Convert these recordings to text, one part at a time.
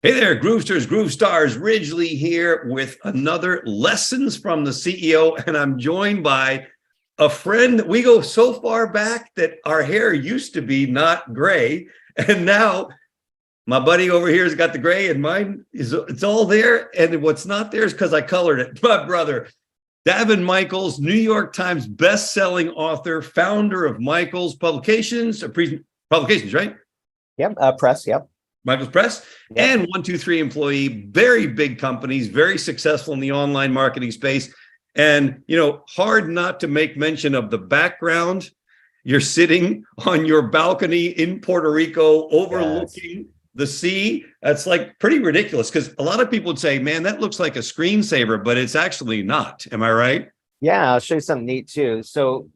Hey there, Groovesters, Groove Stars, Ridgely here with another Lessons from the CEO. And I'm joined by a friend. We go so far back that our hair used to be not gray. And now my buddy over here has got the gray and mine is it's all there. And what's not there is because I colored it. My brother, Daven Michaels, New York Times best-selling author, founder of Michaels Publications, Publications, right? Yep, press, yep. Michaels Press, Yep. and 123 employee, very big companies, very successful in the online marketing space. And, hard not to make mention of the background. You're sitting on your balcony in Puerto Rico overlooking the sea. That's like pretty ridiculous because a lot of people would say, man, that looks like a screensaver, but it's actually not. Am I right? Yeah, I'll show you something neat too. So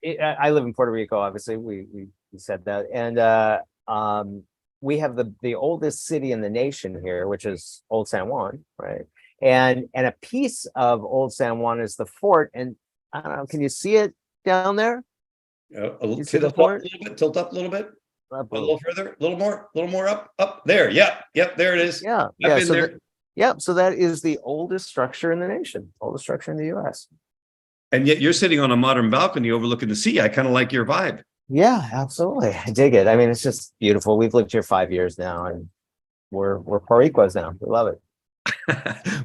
I live in Puerto Rico, obviously, we said that. And we have the oldest city in the nation here, which is Old San Juan, right? And a piece of Old San Juan is the fort. And I don't know, can you see it down there? Tilt up a little bit, tilt up a little bit. A little further, a little more up there. Yep, there it is. Yeah. So that is the oldest structure in the nation, oldest structure in the US. And yet you're sitting on a modern balcony overlooking the sea. I kind of like your vibe. Yeah, absolutely. I dig it. I mean, it's just beautiful. We've lived here 5 years now, and we're Puerto Ricos now. We love it.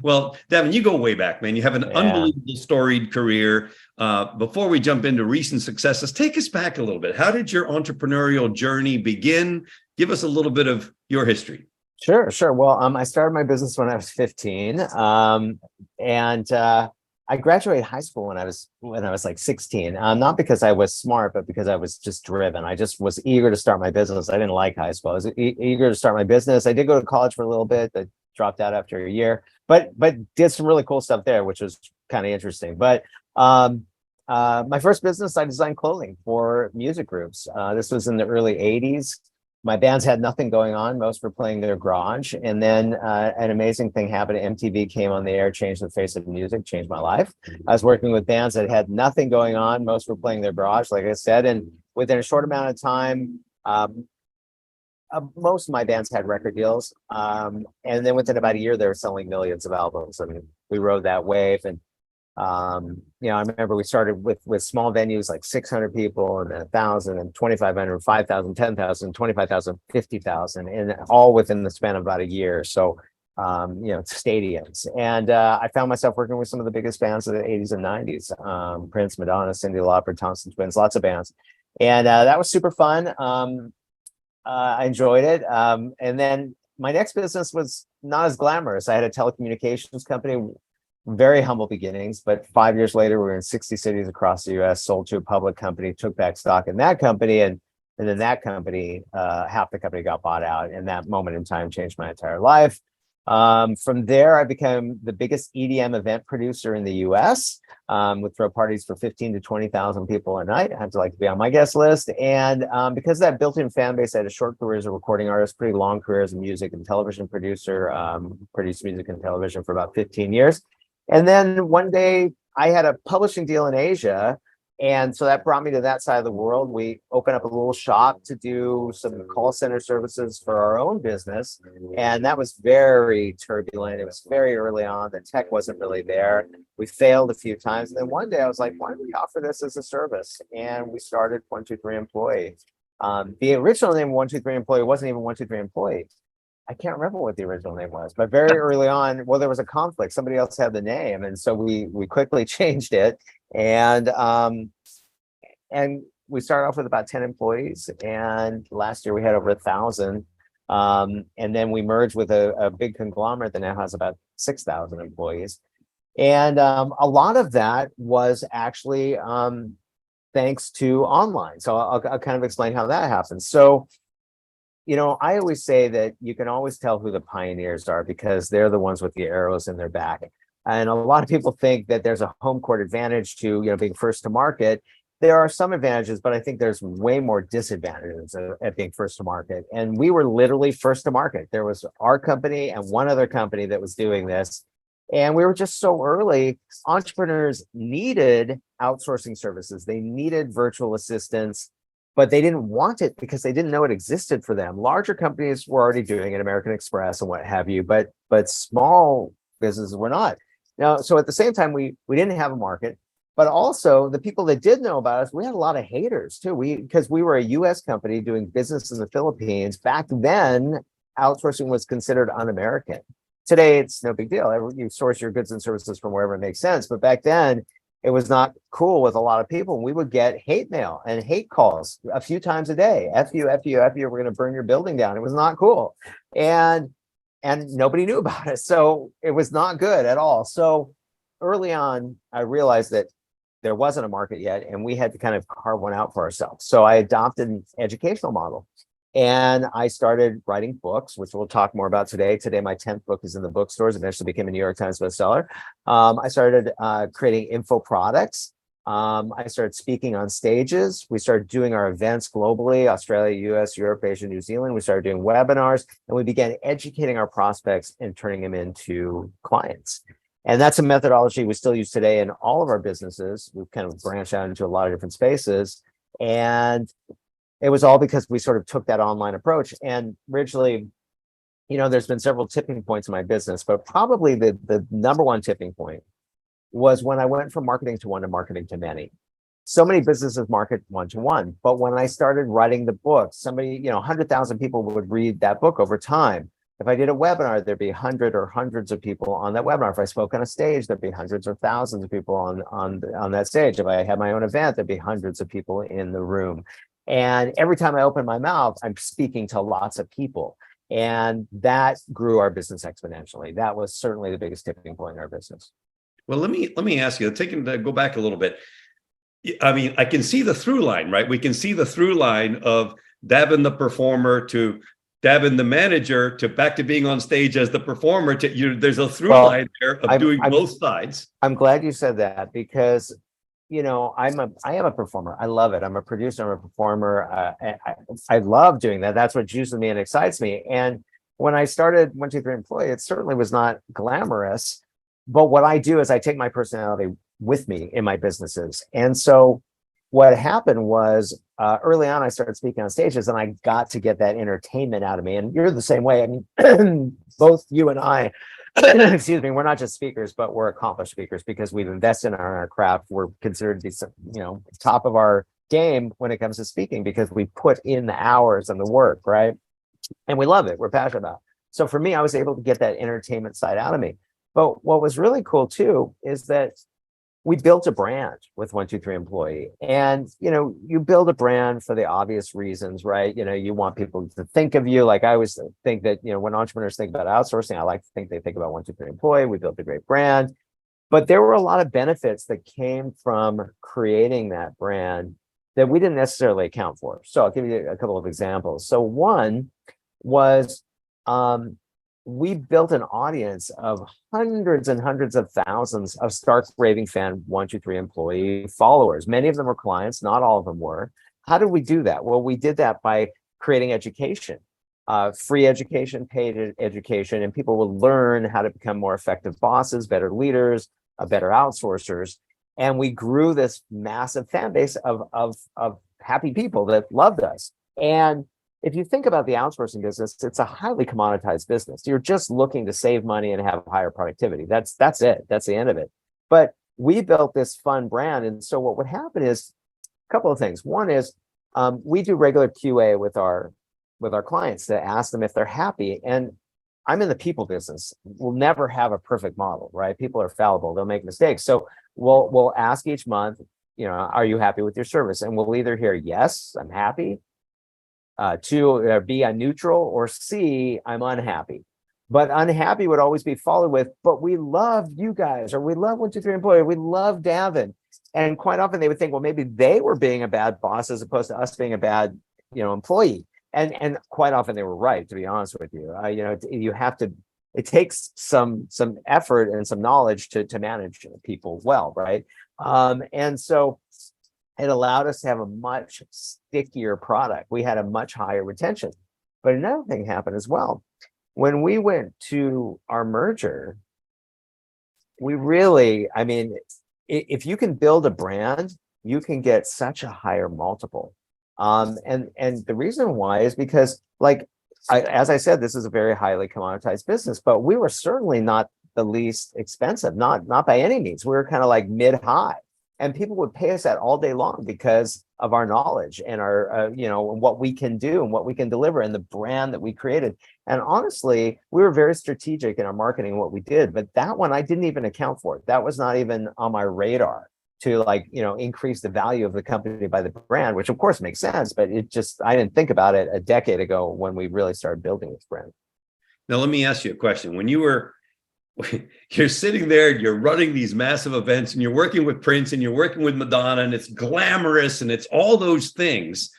Well, Daven, you go way back, man. You have an unbelievable storied career. Before we jump into recent successes, take us back a little bit. How did your entrepreneurial journey begin? Give us a little bit of your history. Sure. Well, I started my business when I was 15, and I graduated high school when I was like 16. Not because I was smart, but because I was just driven. I just was eager to start my business. I didn't like high school. I was eager to start my business. I did go to college for a little bit. I dropped out after a year, but did some really cool stuff there, which was kind of interesting. But my first business, I designed clothing for music groups. This was in the early 80s. My bands had nothing going on. Most were playing their garage. And then an amazing thing happened. MTV came on the air, changed the face of music, changed my life. I was working with bands that had nothing going on. Most were playing their garage, like I said. And within a short amount of time, most of my bands had record deals. And then within about a year, they were selling millions of albums. I mean, we rode that wave. And I remember we started with small venues like 600 people and 1,000 and 2,500, 5,000, 10,000, 25,000, 50,000, and all within the span of about a year. So, stadiums. And I found myself working with some of the biggest bands of the 80s and 90s, Prince, Madonna, Cyndi Lauper, Thompson Twins, lots of bands. And that was super fun. I enjoyed it. And then my next business was not as glamorous. I had a telecommunications company. Very humble beginnings, but 5 years later, we were in 60 cities across the US, sold to a public company, took back stock in that company. And then that company, half the company got bought out. And that moment in time changed my entire life. From there, I became the biggest EDM event producer in the US, would throw parties for 15 to 20,000 people a night. I had to like to be on my guest list. And because of that built-in fan base, I had a short career as a recording artist, pretty long career as a music and television producer, produced music and television for about 15 years. And then one day I had a publishing deal in Asia. And so that brought me to that side of the world. We opened up a little shop to do some call center services for our own business. And that was very turbulent. It was very early on. The tech wasn't really there. We failed a few times. And then one day I was like, why don't we offer this as a service? And we started 123 Employee. The original name 123 Employee wasn't even 123 Employee. I can't remember what the original name was, but very early on, well, there was a conflict. Somebody else had the name. And so we quickly changed it. And we started off with about 10 employees. And last year we had over 1,000. And then we merged with a big conglomerate that now has about 6,000 employees. And a lot of that was actually thanks to online. So I'll kind of explain how that happens. So I always say that you can always tell who the pioneers are because they're the ones with the arrows in their back. And a lot of people think that there's a home court advantage to, being first to market. There are some advantages, but I think there's way more disadvantages at being first to market. And we were literally first to market. There was our company and one other company that was doing this. And we were just so early. Entrepreneurs needed outsourcing services. They needed virtual assistants. but they didn't want it because they didn't know it existed for them. Larger companies were already doing it, American Express and what have you, but small businesses were not. Now, so at the same time, we didn't have a market, but also the people that did know about us, we had a lot of haters too. Because we were a US company doing business in the Philippines. Back then, outsourcing was considered un-American. Today, it's no big deal. You source your goods and services from wherever it makes sense. But back then, it was not cool with a lot of people. We would get hate mail and hate calls a few times a day. F you, F you, F you, we're going to burn your building down. It was not cool. And nobody knew about it. So it was not good at all. So early on, I realized that there wasn't a market yet, and we had to kind of carve one out for ourselves. So I adopted an educational model. And I started writing books, which we'll talk more about today. Today, my 10th book is in the bookstores, eventually became a New York Times bestseller. I started creating info products. I started speaking on stages. We started doing our events globally, Australia, US, Europe, Asia, New Zealand. We started doing webinars, and we began educating our prospects and turning them into clients. And that's a methodology we still use today in all of our businesses. We've kind of branched out into a lot of different spaces. And it was all because we sort of took that online approach. And originally, there's been several tipping points in my business, but probably the number one tipping point was when I went from marketing to one to marketing to many. So many businesses market one-to-one, but when I started writing the book, 100,000 people would read that book over time. If I did a webinar, there'd be 100 or hundreds of people on that webinar. If I spoke on a stage, there'd be hundreds or thousands of people on that stage. If I had my own event, there'd be hundreds of people in the room. And every time I open my mouth, I'm speaking to lots of people. And that grew our business exponentially. That was certainly the biggest tipping point in our business. Well, let me ask you, go back a little bit. I mean, I can see the through line, right? We can see the through line of Daven the performer to Daven the manager to back to being on stage as the performer. There's a through line there of doing both sides. I'm glad you said that because I am a performer. I love it. I'm a producer. I'm a performer. I love doing that. That's what juices me and excites me. And when I started 123 Employee, it certainly was not glamorous. But what I do is I take my personality with me in my businesses. And so what happened was early on, I started speaking on stages and I got to get that entertainment out of me. And you're the same way. I mean, both you and I, excuse me, we're not just speakers, but we're accomplished speakers because we've invested in our craft. We're considered to be, top of our game when it comes to speaking because we put in the hours and the work, right? And we love it. We're passionate about it. So for me, I was able to get that entertainment side out of me. But what was really cool too is that we built a brand with 123 Employee. And, you build a brand for the obvious reasons, right? You want people to think of you. Like I always think that, when entrepreneurs think about outsourcing, I like to think they think about 123 Employee. We built a great brand. But there were a lot of benefits that came from creating that brand that we didn't necessarily account for. So I'll give you a couple of examples. So one was, we built an audience of hundreds and hundreds of thousands of stark raving fan 123 Employee followers. Many of them were clients, not all of them were. How did we do that? Well, we did that by creating education, free education, paid education, and people will learn how to become more effective bosses, better leaders, better outsourcers. And we grew this massive fan base of happy people that loved us. And if you think about the outsourcing business, it's a highly commoditized business. You're just looking to save money and have higher productivity. That's it. That's the end of it. But we built this fun brand. And so what would happen is a couple of things. One is we do regular QA with our clients to ask them if they're happy. And I'm in the people business. We'll never have a perfect model, right? People are fallible. They'll make mistakes. So we'll ask each month, are you happy with your service? And we'll either hear, yes, I'm happy. To B, I'm neutral, or C, I'm unhappy. But unhappy would always be followed with, but we love you guys, or we love 123 Employee, we love Daven. And quite often they would think, well, maybe they were being a bad boss as opposed to us being a bad, employee. And quite often they were right, to be honest with you. You have to, it takes some effort and some knowledge to manage people well, right? And so it allowed us to have a much stickier product. We had a much higher retention. But another thing happened as well. When we went to our merger, we really, if you can build a brand, you can get such a higher multiple. And the reason why is because, like, as I said, this is a very highly commoditized business, but we were certainly not the least expensive, not by any means. We were kind of like mid-high, and people would pay us that all day long because of our knowledge and our, and what we can do and what we can deliver and the brand that we created. And honestly, we were very strategic in our marketing and what we did, but that one I didn't even account for. That was not even on my radar to, like, increase the value of the company by the brand, which of course makes sense, but I didn't think about it a decade ago when we really started building this brand. Now, let me ask you a question. When you're sitting there, you're running these massive events and you're working with Prince and you're working with Madonna and it's glamorous and it's all those things.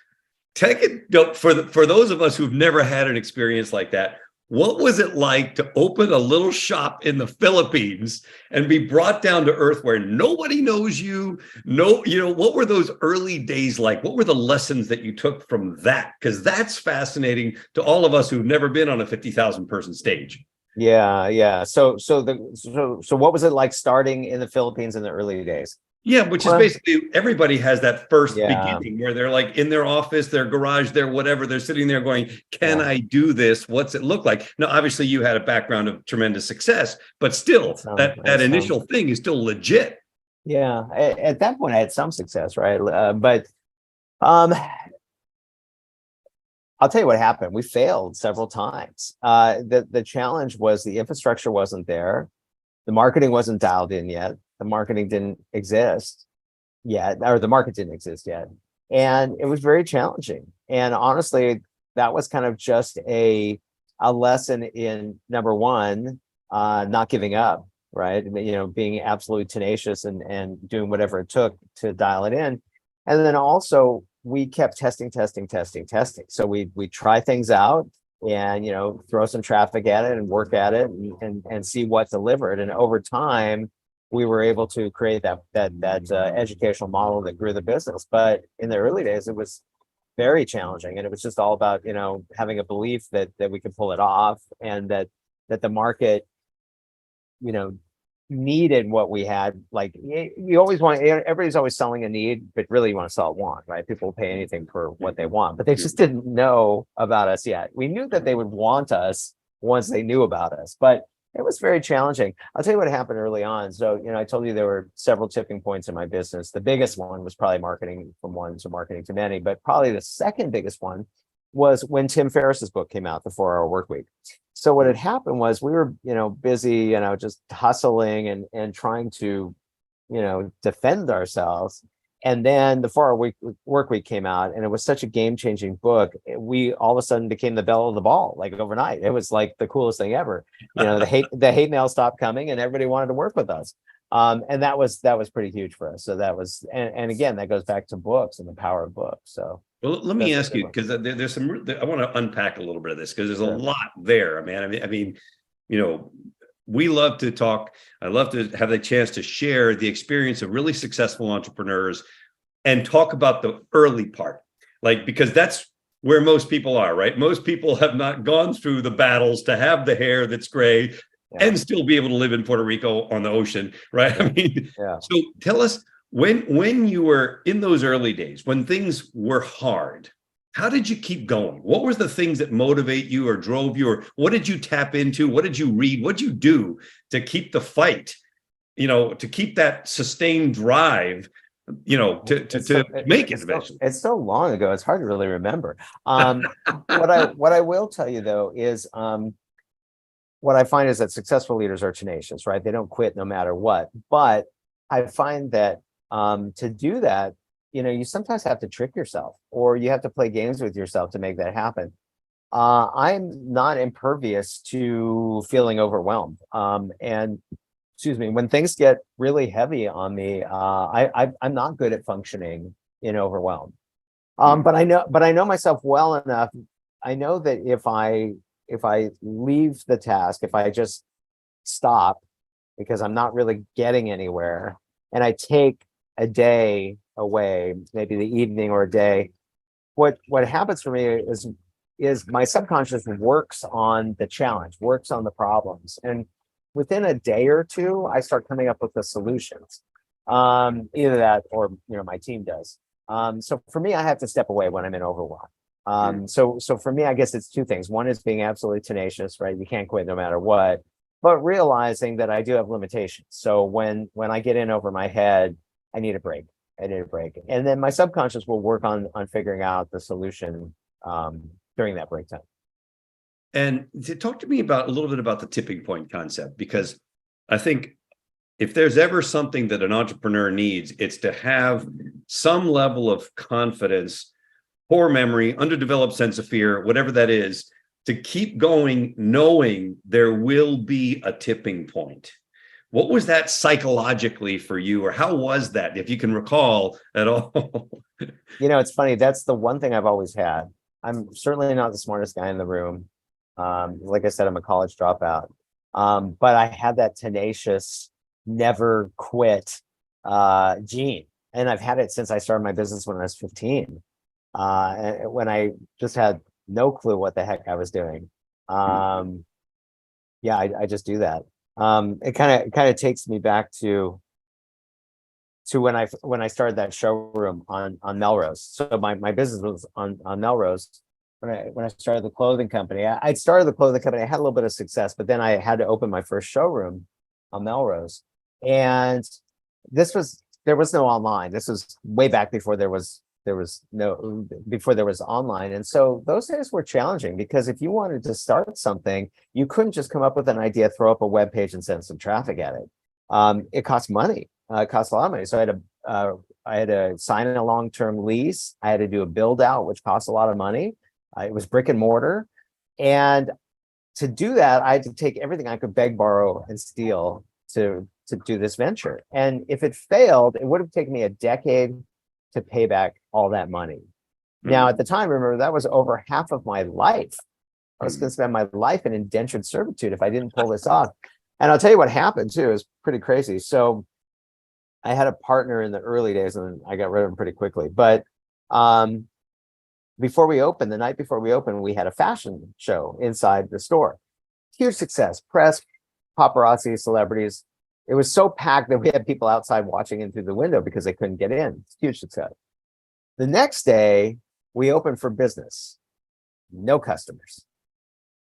Take it for those of us who've never had an experience like that. What was it like to open a little shop in the Philippines and be brought down to earth where nobody knows you? What were those early days like? What were the lessons that you took from that? Because that's fascinating to all of us who've never been on a 50,000 person stage. Yeah. So what was it like starting in the Philippines in the early days? Yeah, which is basically everybody has that first Yeah. beginning where they're like in their office, their garage, their whatever. They're sitting there going, can I do this? What's it look like? Now, obviously, you had a background of tremendous success, but still, that initial thing is still legit. Yeah. At that point, I had some success, right? But I'll tell you what happened. We failed several times. The challenge was the infrastructure wasn't there. The marketing wasn't dialed in yet. The marketing didn't exist yet, or the market didn't exist yet. And it was very challenging. And honestly, that was kind of just a lesson in, number one, not giving up, right? Being absolutely tenacious and doing whatever it took to dial it in. And then also we kept testing. So we try things out and, throw some traffic at it and work at it and see what delivered. And over time, we were able to create that educational model that grew the business. But in the early days, it was very challenging, and it was just all about having a belief that we could pull it off, and that the market needed what we had. Like, you always want, everybody's always selling a need, but really you want to sell a want, right? People will pay anything for what they want, but they just didn't know about us yet. We knew that they would want us once they knew about us, but it was very challenging. I'll tell you what happened early on. So, I told you there were several tipping points in my business. The biggest one was probably marketing from one to marketing to many, but probably the second biggest one was when Tim Ferriss's book came out, The 4-Hour Workweek. So what had happened was we were, busy, just hustling and trying to, defend ourselves. And then the 4-Hour Workweek came out, and it was such a game-changing book. We all of a sudden became the belle of the ball, like overnight. It was like the coolest thing ever. The hate mail stopped coming, and everybody wanted to work with us. And that was pretty huge for us. So that was, and again, that goes back to books and the power of books. So. Well, let me ask you, because there's some, I want to unpack a little bit of this because there's a lot there, man. I mean, we love to talk. I love to have the chance to share the experience of really successful entrepreneurs and talk about the early part, because that's where most people are, right? Most people have not gone through the battles to have the hair that's gray and still be able to live in Puerto Rico on the ocean, right? I mean, so tell us, when you were in those early days, when things were hard, how did you keep going? What were the things that motivate you or drove you, or what did you tap into? What did you read? What did you do to keep the fight, to keep that sustained drive, to make it eventually? It's so long ago, it's hard to really remember. What I will tell you though is, what I find is that successful leaders are tenacious, right? They don't quit no matter what. But I find that to do that, you sometimes have to trick yourself, or you have to play games with yourself to make that happen. I'm not impervious to feeling overwhelmed. And excuse me, when things get really heavy on me, I'm not good at functioning in overwhelm. But I know myself well enough. I know that if I leave the task, if I just stop because I'm not really getting anywhere, and I take a day away, maybe the evening or a day, what happens for me is my subconscious works on the challenge, works on the problems, and within a day or two, I start coming up with the solutions. Either that, or my team does. So for me, I have to step away when I'm in overwhelm. So for me, I guess it's two things. One is being absolutely tenacious, right? You can't quit no matter what, but realizing that I do have limitations. So when I get in over my head, I need a break. I need a break. And then my subconscious will work on figuring out the solution during that break time. And to talk to me about a little bit about the tipping point concept, because I think if there's ever something that an entrepreneur needs, it's to have some level of confidence, poor memory, underdeveloped sense of fear, whatever that is, to keep going, knowing there will be a tipping point. What was that psychologically for you, or how was that, if you can recall at all? It's funny. That's the one thing I've always had. I'm certainly not the smartest guy in the room. Like I said, I'm a college dropout. But I had that tenacious, never quit gene. And I've had it since I started my business when I was 15. When I just had no clue what the heck I was doing. Yeah, I just do that. It kind of takes me back to when I started that showroom on Melrose. So my business was on Melrose when I started the clothing company. I started the clothing company. I had a little bit of success, but then I had to open my first showroom on Melrose. And there was no online. This was way back before there was online. And so those days were challenging, because if you wanted to start something, you couldn't just come up with an idea, throw up a web page and send some traffic at it. It cost money. It cost a lot of money. So I had to sign in a long-term lease. I had to do a build out, which cost a lot of money. It was brick and mortar. And to do that, I had to take everything I could beg, borrow, and steal to do this venture. And if it failed, it would have taken me a decade to pay back all that money. Now, at the time, remember, that was over half of my life. I was going to spend my life in indentured servitude if I didn't pull this off. And I'll tell you what happened too. It's pretty crazy. So I had a partner in the early days, and I got rid of him pretty quickly. But before we opened, the night before we opened, we had a fashion show inside the store. Huge success. Press, paparazzi, celebrities. It was so packed that we had people outside watching in through the window because they couldn't get in. It's huge success. The next day, we opened for business. No customers.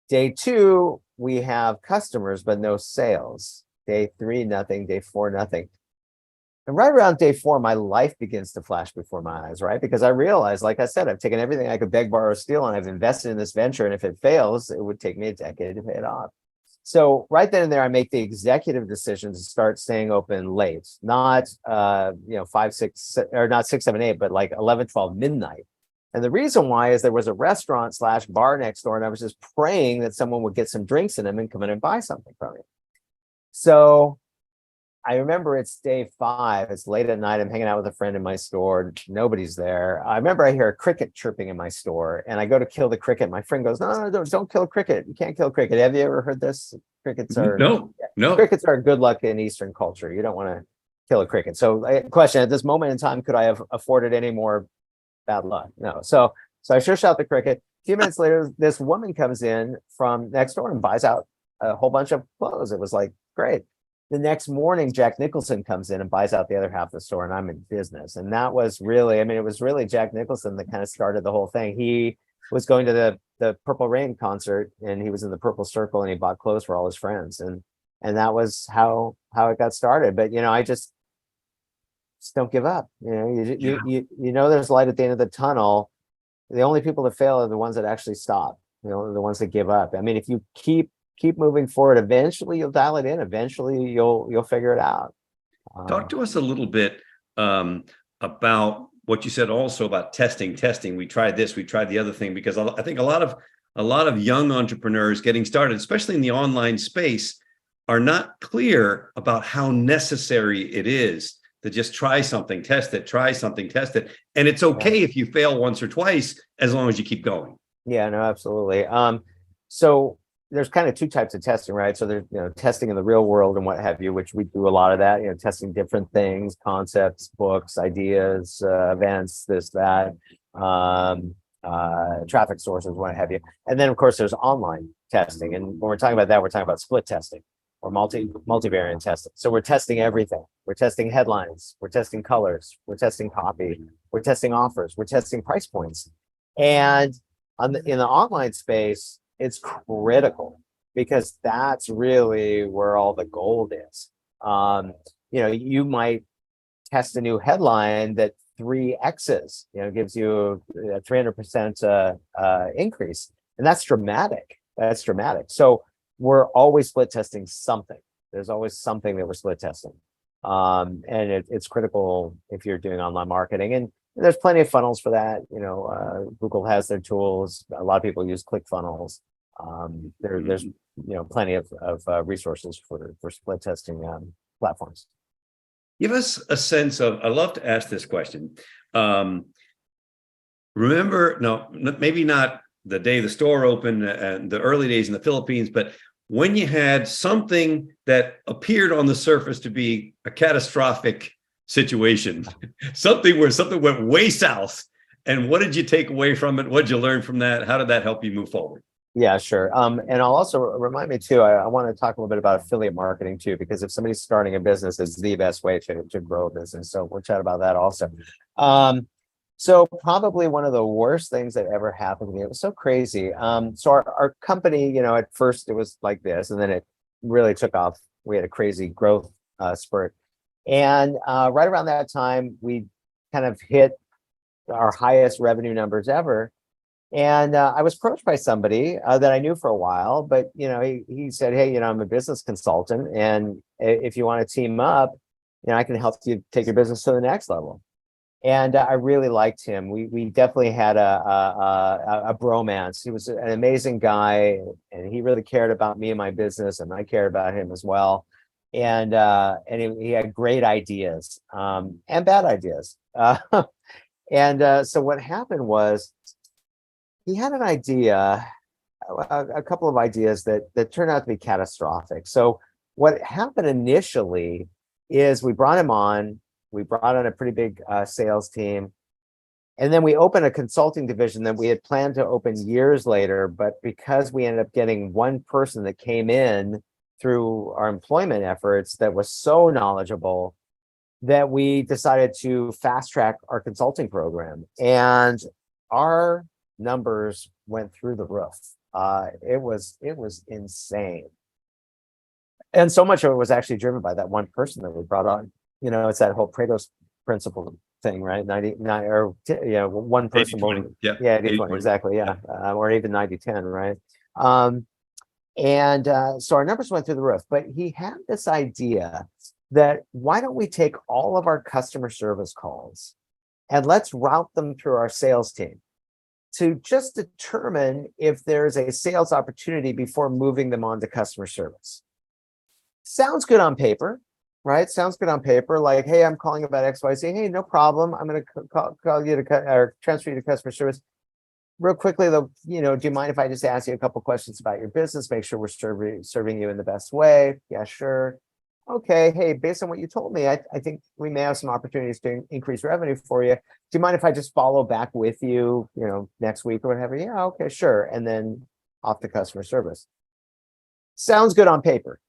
Day 2, we have customers, but no sales. Day 3, nothing. Day 4, nothing. And right around day 4, my life begins to flash before my eyes, right? Because I realized, like I said, I've taken everything I could beg, borrow, steal, and I've invested in this venture. And if it fails, it would take me a decade to pay it off. So right then and there, I make the executive decision to start staying open late, not 5, 6, or not 6, 7, 8, but like 11, 12 midnight. And the reason why is there was a restaurant / bar next door, and I was just praying that someone would get some drinks in them and come in and buy something from me. So I remember it's day 5. It's late at night. I'm hanging out with a friend in my store. Nobody's there. I remember I hear a cricket chirping in my store, and I go to kill the cricket. My friend goes, "No, don't kill a cricket. You can't kill a cricket." Have you ever heard this? Crickets are No. Crickets are good luck in Eastern culture. You don't want to kill a cricket. So, question: at this moment in time, could I have afforded any more bad luck? No. So I shush out the cricket. A few minutes later, this woman comes in from next door and buys out a whole bunch of clothes. It was like great. The next morning, Jack Nicholson comes in and buys out the other half of the store, and I'm in business. And that was really, it was really Jack Nicholson that kind of started the whole thing. He was going to the Purple Rain concert, and he was in the Purple Circle, and he bought clothes for all his friends. And that was how it got started. But, I just don't give up. You know, there's light at the end of the tunnel. The only people that fail are the ones that actually stop, the ones that give up. I mean, if you keep moving forward, eventually you'll dial it in. Eventually you'll figure it out. Talk to us a little bit about what you said also about testing. We tried this, we tried the other thing, because I think a lot of young entrepreneurs getting started, especially in the online space, are not clear about how necessary it is to just try something, test it. And it's okay if you fail once or twice, as long as you keep going. Yeah, no, absolutely. So there's kind of 2 types of testing, right? So there's, testing in the real world and what have you, which we do a lot of that, testing different things, concepts, books, ideas, events, this, that, traffic sources, what have you. And then of course there's online testing. And when we're talking about that, we're talking about split testing or multivariant testing. So we're testing everything. We're testing headlines. We're testing colors. We're testing copy. we're testing offers, we're testing price points. And in the online space, it's critical because that's really where all the gold is. You might test a new headline that 3x's, gives you a 300% increase. And that's dramatic. That's dramatic. So we're always split testing something. There's always something that we're split testing. And it's critical if you're doing online marketing. And there's plenty of funnels for that. Google has their tools. A lot of people use ClickFunnels. There's plenty of resources for split testing platforms. Give us a sense of, I love to ask this question. Remember, no, maybe not the day the store opened and the early days in the Philippines, but when you had something that appeared on the surface to be a catastrophic situation, something went way south, and what did you take away from it? What did you learn from that? How did that help you move forward? Yeah, sure. And I'll also remind me too, I want to talk a little bit about affiliate marketing too, because if somebody's starting a business, it's the best way to grow a business. So we'll chat about that also. So probably one of the worst things that ever happened to me, it was so crazy. So our company, at first it was like this, and then it really took off. We had a crazy growth spurt. And right around that time, we kind of hit our highest revenue numbers ever. And I was approached by somebody that I knew for a while, but he said, "Hey, I'm a business consultant, and if you want to team up, I can help you take your business to the next level." And I really liked him. We definitely had a bromance. He was an amazing guy, and he really cared about me and my business, and I cared about him as well. And he had great ideas and bad ideas. So what happened was, he had an idea, a couple of ideas that turned out to be catastrophic. So what happened initially is we brought him on. We brought on a pretty big sales team. And then we opened a consulting division that we had planned to open years later. But because we ended up getting one person that came in through our employment efforts that was so knowledgeable, that we decided to fast track our consulting program. And our numbers went through the roof. It was insane. And so much of it was actually driven by that one person that we brought on. It's that whole Pareto's principle thing, right? 99 or one person 80-20. will, Yeah, 80-20, exactly. Yeah. Or even 90-10, right? So our numbers went through the roof, but he had this idea that why don't we take all of our customer service calls and let's route them through our sales team to just determine if there's a sales opportunity before moving them on to customer service. Sounds good on paper, right? Sounds good on paper. Like, hey, I'm calling about XYZ. Hey, no problem. I'm going to call you or transfer you to customer service. Real quickly, though, do you mind if I just ask you a couple questions about your business? Make sure we're serving you in the best way. Yeah, sure. Okay. Hey, based on what you told me, I think we may have some opportunities to increase revenue for you. Do you mind if I just follow back with you, next week or whatever? Yeah, okay, sure. And then off to customer service. Sounds good on paper.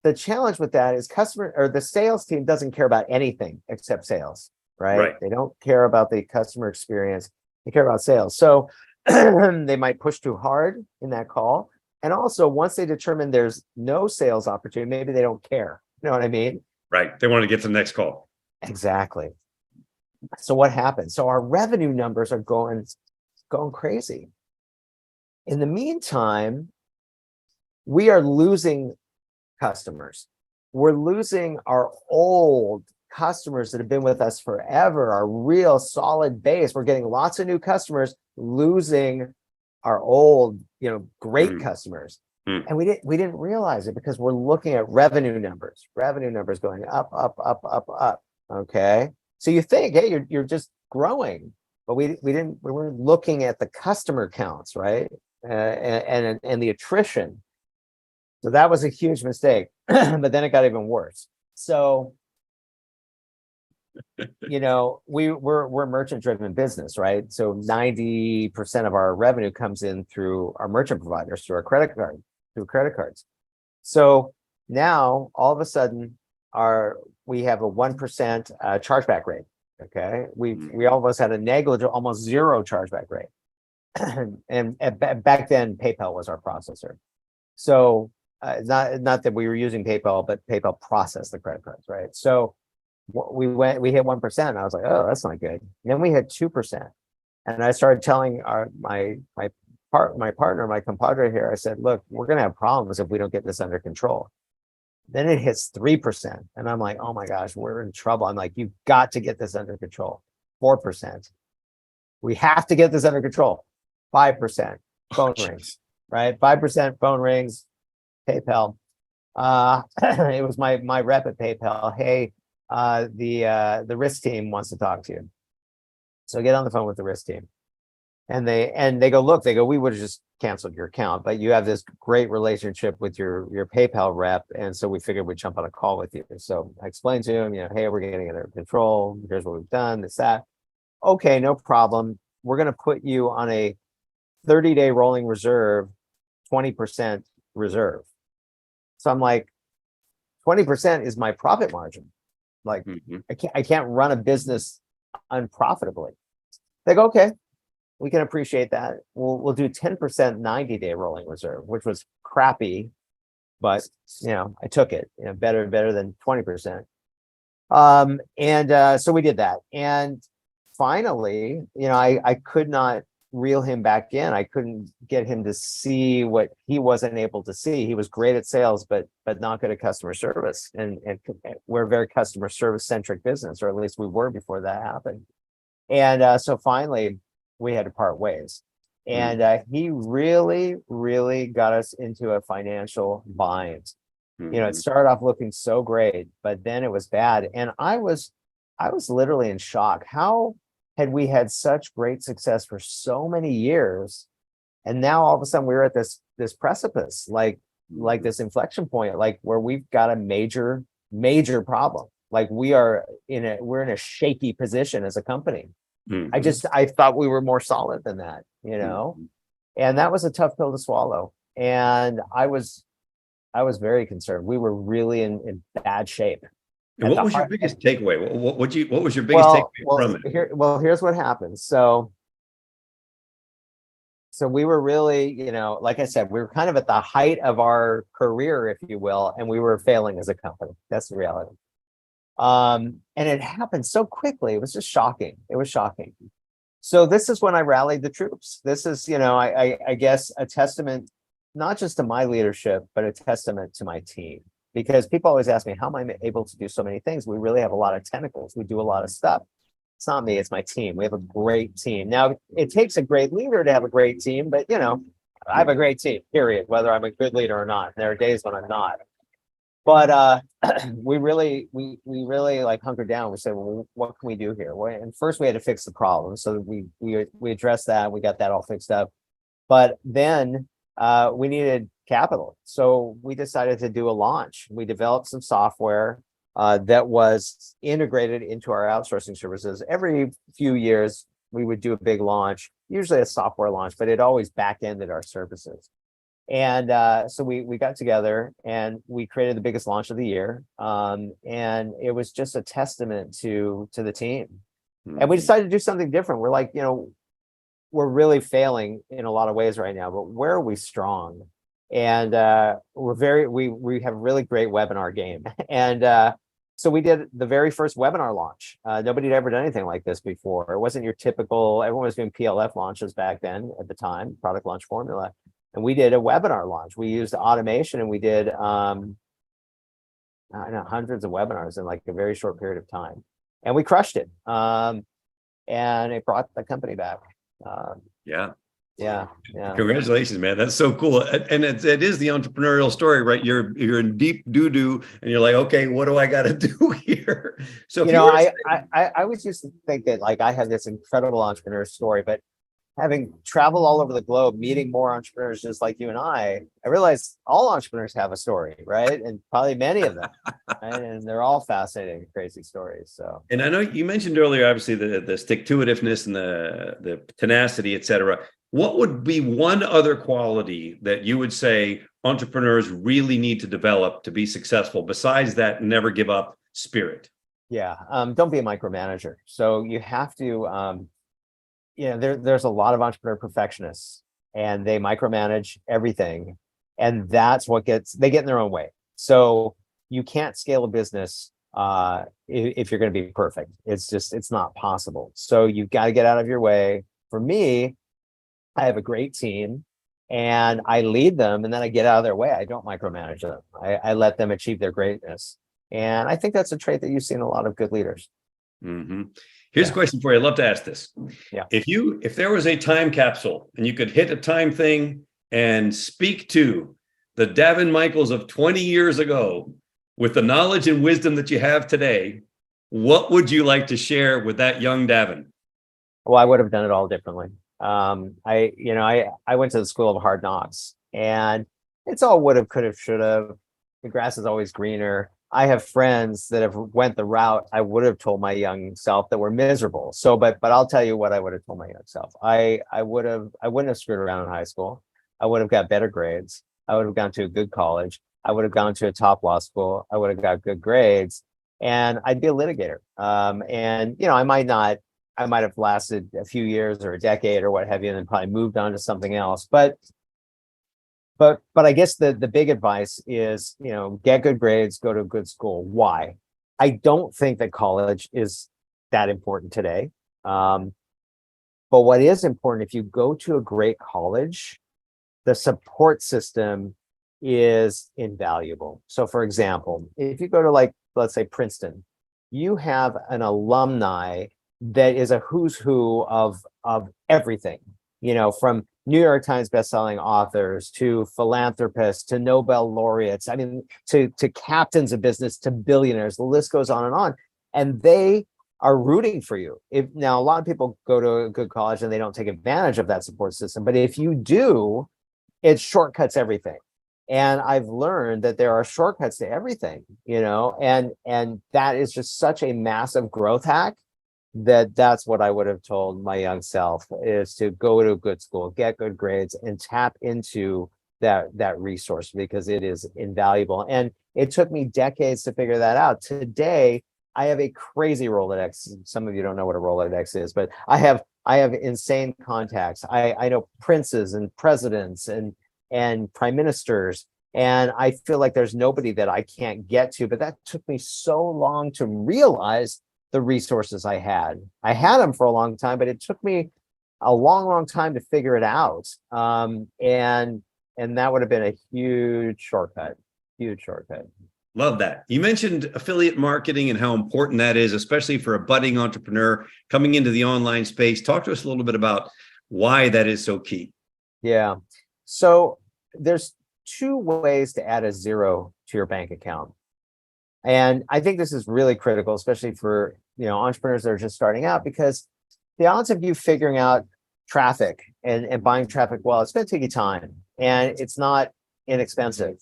The challenge with that is the sales team doesn't care about anything except sales, right? They don't care about the customer experience. They care about sales. So they might push too hard in that call. And also, once they determine there's no sales opportunity, maybe they don't care. You know what I mean? Right. They want to get to the next call. Exactly. So what happens? So our revenue numbers are going crazy. In the meantime, we are losing customers. We're losing our old customers that have been with us forever, our real solid base. We're getting lots of new customers, losing our old, great customers. And we didn't realize it because we're looking at revenue numbers going up, up, up, up, up. Okay. So you think, hey, you're just growing, but we weren't looking at the customer counts, right? And the attrition. So that was a huge mistake, but then it got even worse. So, we're a merchant-driven business, right? So 90% of our revenue comes in through our merchant providers, through credit cards. So now all of a sudden we have a 1% chargeback rate. Okay. We almost had a negligible, almost zero chargeback rate. And back then PayPal was our processor. So not that we were using PayPal, but PayPal processed the credit cards, right? So we hit 1%. I was like, oh, that's not good. And then we hit 2%. And I started telling my partner, my compadre here, I said, look, we're going to have problems if we don't get this under control. Then it hits 3%. And I'm like, oh my gosh, we're in trouble. I'm like, you've got to get this under control. 4%. We have to get this under control. 5%. Phone rings, right? 5% phone rings, PayPal. It was my rep at PayPal. Hey, the risk team wants to talk to you. So I get on the phone with the risk team. And they go, look, we would have just canceled your account, but you have this great relationship with your PayPal rep. And so we figured we'd jump on a call with you. So I explained to him, hey, we're getting it under control. Here's what we've done, this, that. Okay, no problem. We're going to put you on a 30-day rolling reserve, 20% reserve. So I'm like, 20% is my profit margin. Like, I can't run a business unprofitably. They go, okay, we can appreciate that. We'll do 10% 90-day rolling reserve, which was crappy, but I took it. Better than 20%. So we did that. And finally, I could not reel him back in. I couldn't get him to see what he wasn't able to see. He was great at sales, but not good at customer service. And we're a very customer service centric business, or at least we were before that happened. And so finally, we had to part ways. And he really, really got us into a financial bind. It started off looking so great, but then it was bad. And I was literally in shock. How had we had such great success for so many years, and now all of a sudden we're at this precipice, like this inflection point, like where we've got a major problem. Like we're in a shaky position as a company. I thought we were more solid than that, and that was a tough pill to swallow. And I was very concerned. We were really in bad shape. And what was your biggest takeaway? What was your biggest takeaway from it? Here's what happened. So we were really, like I said, we were kind of at the height of our career, if you will, and we were failing as a company. That's the reality. And it happened so quickly. It was just shocking. It was shocking. So this is when I rallied the troops. This is, I guess a testament, not just to my leadership, but a testament to my team. Because people always ask me, how am I able to do so many things? We really have a lot of tentacles. We do a lot of stuff. It's not me, it's my team. We have a great team. Now, it takes a great leader to have a great team, but I have a great team, period, whether I'm a good leader or not. There are days when I'm not. But we really like hunkered down. We said, well, what can we do here? Well, and first we had to fix the problem. So we addressed that. We got that all fixed up. But then we needed capital. So we decided to do a launch. We developed some software that was integrated into our outsourcing services. Every few years, we would do a big launch, usually a software launch, but it always back-ended our services. And so we got together and we created the biggest launch of the year. And it was just a testament to the team. And we decided to do something different. We're like, we're really failing in a lot of ways right now, but where are we strong? And we have a really great webinar game. And so we did the very first webinar launch. Nobody had ever done anything like this before. It wasn't your typical, everyone was doing PLF launches back then at the time, product launch formula. And we did a webinar launch. We used automation and we did hundreds of webinars in like a very short period of time. And we crushed it. And it brought the company back. Yeah. Congratulations, man. That's so cool. And it is the entrepreneurial story, right? You're in deep doo-doo and you're like, okay, what do I got to do here? So I always used to think that like I have this incredible entrepreneur story, but having traveled all over the globe, meeting more entrepreneurs just like you and I realized all entrepreneurs have a story, right? And probably many of them, right? And they're all fascinating, crazy stories. So, and I know you mentioned earlier, obviously the stick-to-itiveness and the tenacity, et cetera. What would be one other quality that you would say entrepreneurs really need to develop to be successful besides that never give up spirit? Yeah. Don't be a micromanager. So you have to, there's a lot of entrepreneur perfectionists and they micromanage everything. And that's what they get in their own way. So you can't scale a business if you're going to be perfect. It's not possible. So you've got to get out of your way. For me, I have a great team and I lead them and then I get out of their way. I don't micromanage them. I let them achieve their greatness. And I think that's a trait that you see in a lot of good leaders. Mm-hmm. Here's a Yeah. question for you. I'd love to ask this. Yeah. If there was a time capsule and you could hit a time thing and speak to the Daven Michaels of 20 years ago with the knowledge and wisdom that you have today, what would you like to share with that young Daven? Well, I would have done it all differently. I went to the school of hard knocks and it's all would have, could have, should have. The grass is always greener. I have friends that have went the route I would have told my young self that were miserable. So, but I'll tell you what I would have told my young self. I wouldn't have screwed around in high school. I would have got better grades. I would have gone to a good college. I would have gone to a top law school. I would have got good grades, and I'd be a litigator. I might have lasted a few years or a decade or what have you, and then probably moved on to something else. But I guess the big advice is, get good grades, go to a good school. Why? I don't think that college is that important today. But what is important, if you go to a great college, the support system is invaluable. So for example, if you go to let's say Princeton, you have an alumni that is a who's who of everything, from New York Times bestselling authors to philanthropists to Nobel laureates. I mean, to captains of business to billionaires. The list goes on, and they are rooting for you. Now, a lot of people go to a good college and they don't take advantage of that support system, but if you do, it shortcuts everything. And I've learned that there are shortcuts to everything, and that is just such a massive growth hack. That's what I would have told my young self, is to go to a good school, get good grades, and tap into that resource, because it is invaluable. And it took me decades to figure that out. Today, I have a crazy Rolodex. Some of you don't know what a Rolodex is, but I have insane contacts. I know princes and presidents and prime ministers, and I feel like there's nobody that I can't get to. But that took me so long to realize the resources I had. I had them for a long time, but it took me a long time to figure it out. And that would have been a huge shortcut. Love that. You mentioned affiliate marketing and how important that is, especially for a budding entrepreneur coming into the online space. Talk to us a little bit about why that is so key. Yeah. So there's two ways to add a zero to your bank account. And I think this is really critical, especially for entrepreneurs that are just starting out, because the odds of you figuring out traffic and buying traffic well, it's going to take you time, and it's not inexpensive.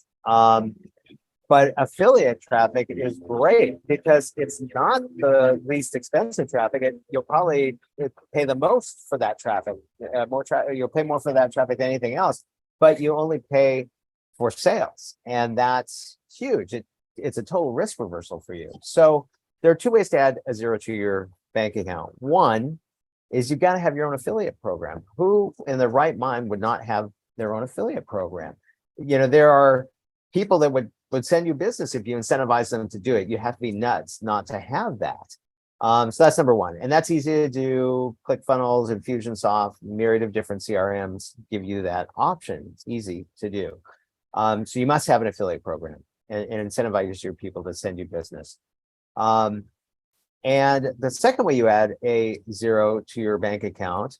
But affiliate traffic is great because it's not the least expensive traffic. You'll probably pay the most for that traffic. You'll pay more for that traffic than anything else, but you only pay for sales, and that's huge. It's a total risk reversal for you. So there are two ways to add a zero to your bank account. One is you've got to have your own affiliate program. Who in their right mind would not have their own affiliate program? There are people that would send you business if you incentivize them to do it. You have to be nuts not to have that. So that's number one. And that's easy to do. ClickFunnels, Infusionsoft, myriad of different CRMs give you that option. It's easy to do. So you must have an affiliate program and incentivize your people to send you business. And the second way you add a zero to your bank account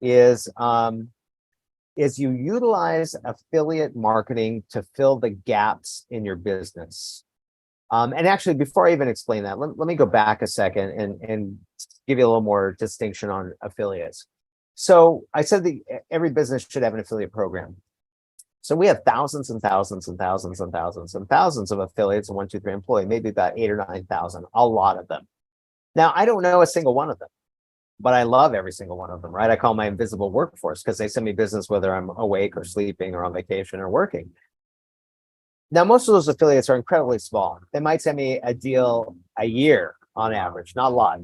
is you utilize affiliate marketing to fill the gaps in your business. And actually, before I even explain that, let me go back a second and give you a little more distinction on affiliates. So I said that every business should have an affiliate program. So we have thousands and thousands and thousands and thousands and thousands of affiliates, and 1, 2, 3 employee, maybe about 8,000 or 9,000, a lot of them. Now, I don't know a single one of them, but I love every single one of them, right? I call my invisible workforce because they send me business whether I'm awake or sleeping or on vacation or working. Now, most of those affiliates are incredibly small. They might send me a deal a year, on average, not a lot.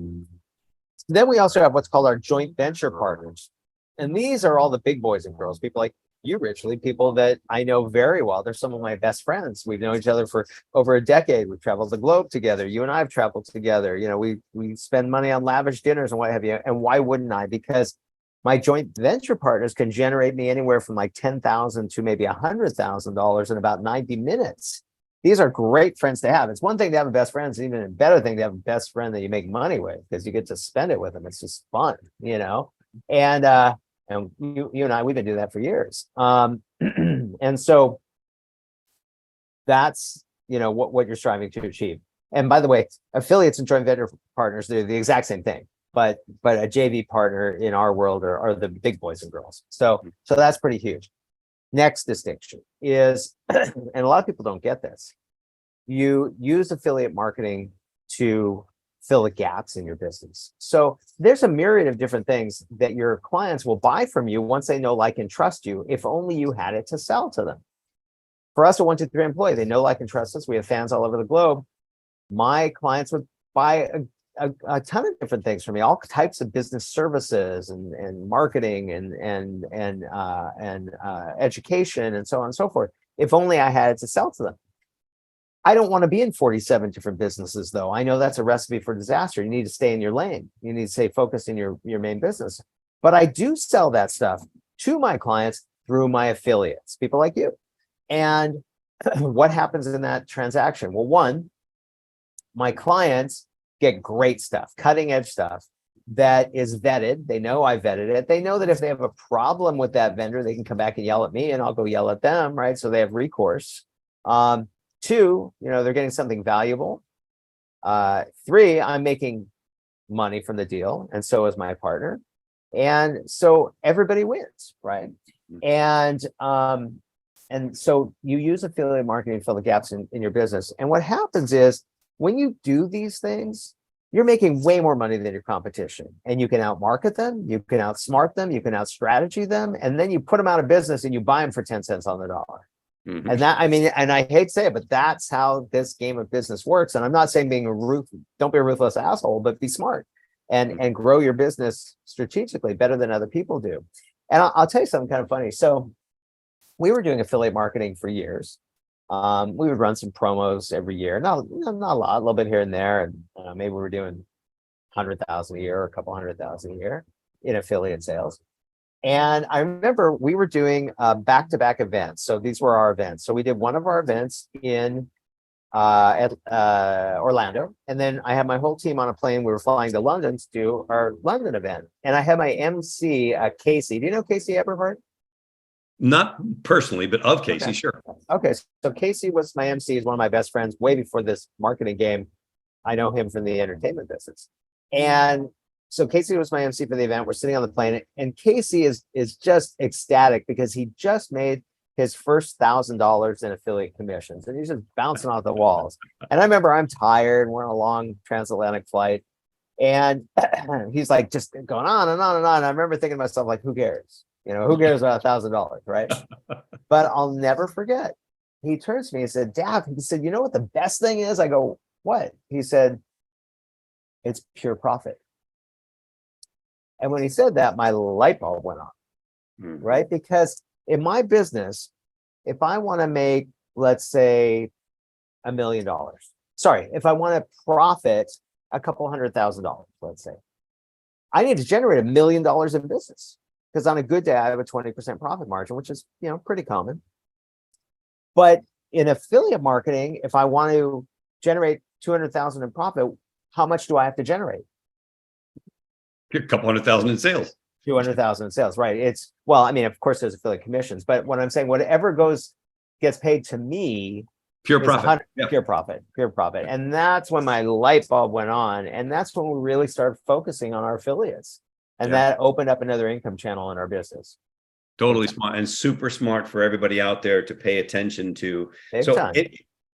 Then we also have what's called our joint venture partners. And these are all the big boys and girls, people like you, Richly, people that I know very well. They're some of my best friends. We've known each other for over a decade. We've traveled the globe together. You and I have traveled together. You know, we spend money on lavish dinners and what have you. And why wouldn't I? Because my joint venture partners can generate me anywhere from like $10,000 to maybe $100,000 in about 90 minutes. These are great friends to have. It's one thing to have a best friend. It's even a better thing to have a best friend that you make money with, because you get to spend it with them. It's just fun, you know? And you and I, we've been doing that for years. And so that's, you know, what you're striving to achieve. And by the way, affiliates and joint venture partners, they're the exact same thing. But a JV partner in our world are the big boys and girls. So that's pretty huge. Next distinction is, and a lot of people don't get this, you use affiliate marketing to fill the gaps in your business. So there's a myriad of different things that your clients will buy from you once they know, like, and trust you, if only you had it to sell to them. For us at 123 Employee, they know, like, and trust us. We have fans all over the globe. My clients would buy a ton of different things from me, all types of business services and marketing and education and so on and so forth, if only I had it to sell to them. I don't want to be in 47 different businesses, though. I know that's a recipe for disaster. You need to stay in your lane. You need to stay focused in your main business. But I do sell that stuff to my clients through my affiliates, people like you. And what happens in that transaction? Well, one, my clients get great stuff, cutting edge stuff that is vetted. They know I vetted it. They know that if they have a problem with that vendor, they can come back and yell at me and I'll go yell at them, right? So they have recourse. Two, you know, they're getting something valuable. Three, I'm making money from the deal, and so is my partner. And so everybody wins, right? And so you use affiliate marketing to fill the gaps in your business. And what happens is, when you do these things, you're making way more money than your competition, and you can outmarket them, you can outsmart them, you can outstrategy them, and then you put them out of business and you buy them for 10 cents on the dollar. Mm-hmm. And that, I mean, and I hate to say it, but that's how this game of business works. And I'm not saying don't be a ruthless asshole, but be smart and grow your business strategically better than other people do. And I'll tell you something kind of funny. So we were doing affiliate marketing for years. We would run some promos every year, not a lot, a little bit here and there. And maybe we were doing 100,000 a year or a couple 100,000 a year in affiliate sales. And I remember we were doing back-to-back events. So these were our events. So we did one of our events in Orlando. And then I had my whole team on a plane. We were flying to London to do our London event. And I had my MC, Casey. Do you know Casey Eberhardt? Not personally, but of Casey, Okay. sure. Okay, so Casey was my MC. He's one of my best friends way before this marketing game. I know him from the entertainment business. And so Casey was my MC for the event. We're sitting on the plane, and Casey is just ecstatic because he just made his first $1,000 in affiliate commissions, and he's just bouncing off the walls. And I remember I'm tired. We're on a long transatlantic flight, and he's like just going on and on and on. I remember thinking to myself, like, who cares? You know, who cares about $1,000, right? But I'll never forget. He turns to me and said, "Dad," he said, "you know what the best thing is?" I go, "What?" He said, "It's pure profit." And when he said that, my light bulb went on, right? Because in my business, if I want to make, let's say, $1 million, sorry, if I want to profit a couple $100,000, let's say, I need to generate $1 million in business, because on a good day, I have a 20% profit margin, which is, you know, pretty common. But in affiliate marketing, if I want to generate 200,000 in profit, how much do I have to generate? A couple 100,000 in sales. 200,000 in sales, right? It's, well, I mean, of course, there's affiliate commissions, but what I'm saying, whatever gets paid to me, Pure profit. Yeah. Pure profit. And that's when my light bulb went on. And that's when we really started focusing on our affiliates. And that opened up another income channel in our business. Totally smart, and super smart for everybody out there to pay attention to. Big So time.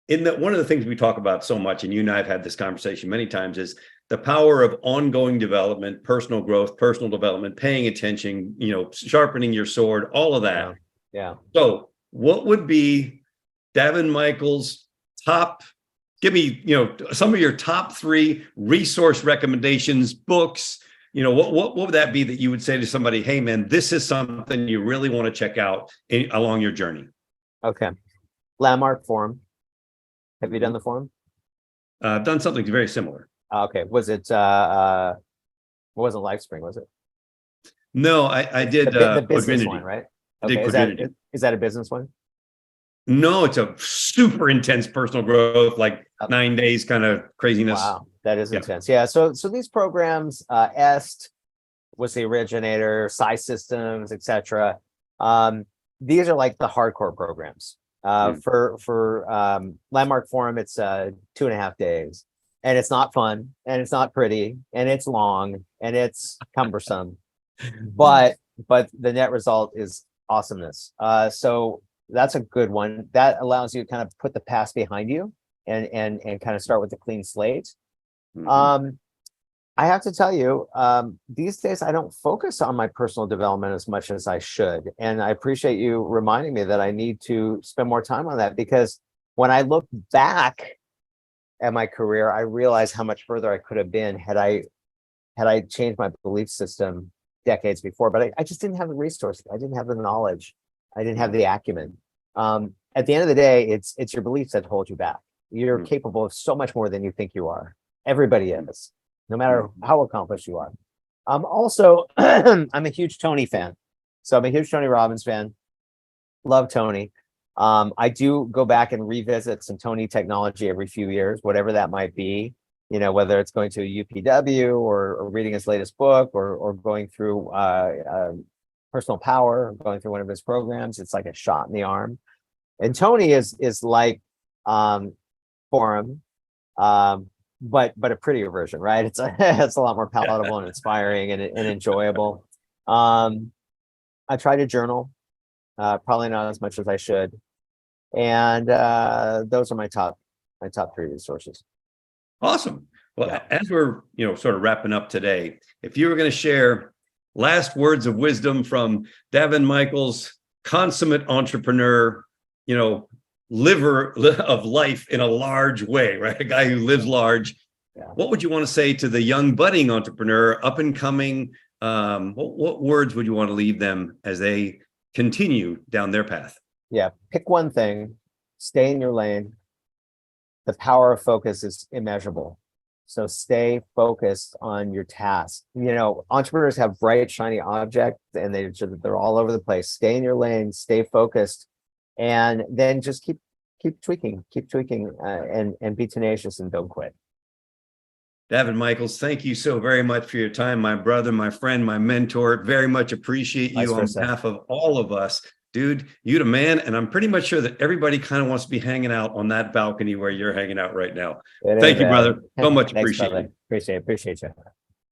One of the things we talk about so much, and you and I have had this conversation many times, is the power of ongoing development, personal growth, personal development, paying attention, you know, sharpening your sword, all of that. Yeah. So what would be Daven Michaels' top Give me, some of your top 3 resource recommendations, books. What would that be that you would say to somebody, hey man, this is something you really want to check out along your journey? Okay. Landmark Forum. Have you done the forum? I've done something very similar. Okay. It wasn't LifeSpring, was it? No, I did The business Quadrinity. one, right? I did Okay. Quadrinity. Is that a business one? No, it's a super intense personal growth, like 9 days kind of craziness. Wow, that is Yeah. intense. Yeah. So these programs, EST was the originator, Psi Systems, etc. These are like the hardcore programs. For Landmark Forum, it's 2.5 days, and it's not fun, and it's not pretty, and it's long, and it's cumbersome, but the net result is awesomeness. So that's a good one. That allows you to kind of put the past behind you and kind of start with a clean slate. I have to tell you, these days I don't focus on my personal development as much as I should. And I appreciate you reminding me that I need to spend more time on that, because when I look back at my career, I realize how much further I could have been had I changed my belief system decades before. But I just didn't have the resources. I didn't have the knowledge. I didn't have the acumen. At the end of the day, it's your beliefs that hold you back. You're capable of so much more than you think you are. Everybody is, no matter how accomplished you are. Also, I'm a huge Tony fan. So I'm a huge Tony Robbins fan. Love Tony. I do go back and revisit some Tony technology every few years, whatever that might be. Whether it's going to a UPW or reading his latest book or going through Personal Power, going through one of his programs. It's like a shot in the arm. And Tony is like Forum, but a prettier version, right? It's a lot more palatable and inspiring and enjoyable. I try to journal, probably not as much as I should, and those are my top 3 resources. Awesome. Well, as we're sort of wrapping up today, if you were going to share last words of wisdom from Daven Michaels, consummate entrepreneur, liver of life in a large way, right? A guy who lives large. Yeah. What would you want to say to the young budding entrepreneur, up and coming? What words would you want to leave them as they continue down their path? Yeah, pick one thing, stay in your lane. The power of focus is immeasurable. So stay focused on your task. Entrepreneurs have bright, shiny objects and they're all over the place. Stay in your lane, stay focused, and then just keep tweaking, and be tenacious and don't quit. Daven Michaels, thank you so very much for your time, my brother, my friend, my mentor. Very much appreciate you on behalf of all of us. Dude, you the man, and I'm pretty much sure that everybody kind of wants to be hanging out on that balcony where you're hanging out right now. Thank you, brother. So much appreciated. Appreciate you.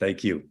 Thank you.